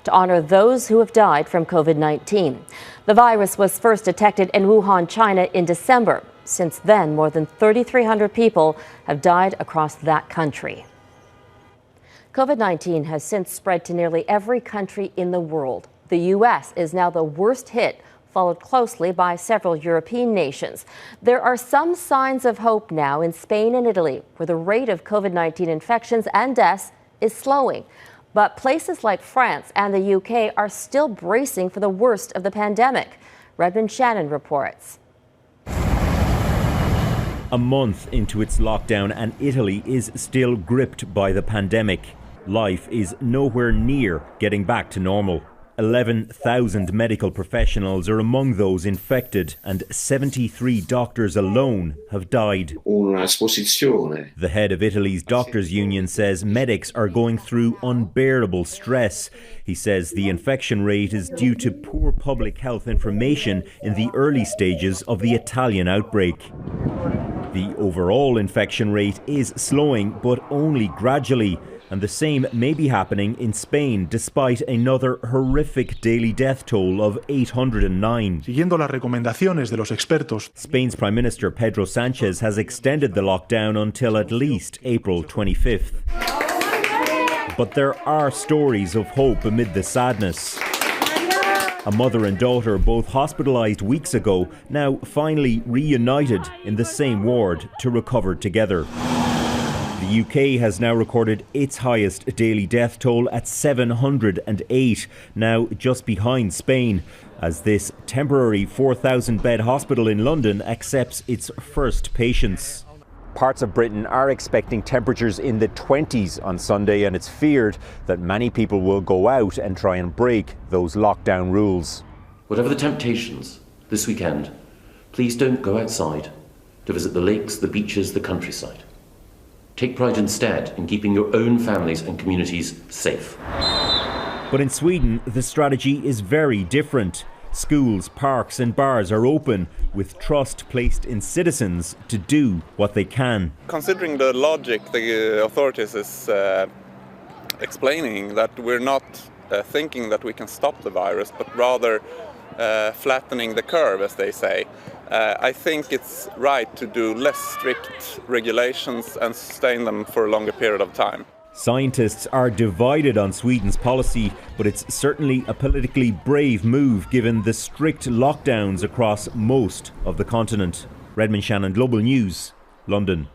to honor those who have died from COVID-19. The virus was first detected in Wuhan, China in December. Since then, more than 3,300 people have died across that country. COVID-19 has since spread to nearly every country in the world. The U.S. is now the worst hit, followed closely by several European nations. There are some signs of hope now in Spain and Italy, where the rate of COVID-19 infections and deaths is slowing. But places like France and the UK are still bracing for the worst of the pandemic. Redmond Shannon reports. A month into its lockdown and Italy is still gripped by the pandemic. Life is nowhere near getting back to normal. 11,000 medical professionals are among those infected and 73 doctors alone have died. The head of Italy's doctors' union says medics are going through unbearable stress. He says the infection rate is due to poor public health information in the early stages of the Italian outbreak. The overall infection rate is slowing, but only gradually. And the same may be happening in Spain, despite another horrific daily death toll of 809. Siguiendo las recomendaciones de los expertos. Spain's Prime Minister Pedro Sánchez has extended the lockdown until at least April 25th. But there are stories of hope amid the sadness. A mother and daughter, both hospitalised weeks ago, now finally reunited in the same ward to recover together. The UK has now recorded its highest daily death toll at 708, now just behind Spain, as this temporary 4,000-bed hospital in London accepts its first patients. Parts of Britain are expecting temperatures in the 20s on Sunday, and it's feared that many people will go out and try and break those lockdown rules. Whatever the temptations this weekend, please don't go outside to visit the lakes, the beaches, the countryside. Take pride instead in keeping your own families and communities safe. But in Sweden, the strategy is very different. Schools, parks and bars are open, with trust placed in citizens to do what they can. Considering the logic the authorities is explaining that we're not thinking that we can stop the virus, but rather flattening the curve, as they say. I think it's right to do less strict regulations and sustain them for a longer period of time. Scientists are divided on Sweden's policy, but it's certainly a politically brave move given the strict lockdowns across most of the continent. Redmond Shannon, Global News, London.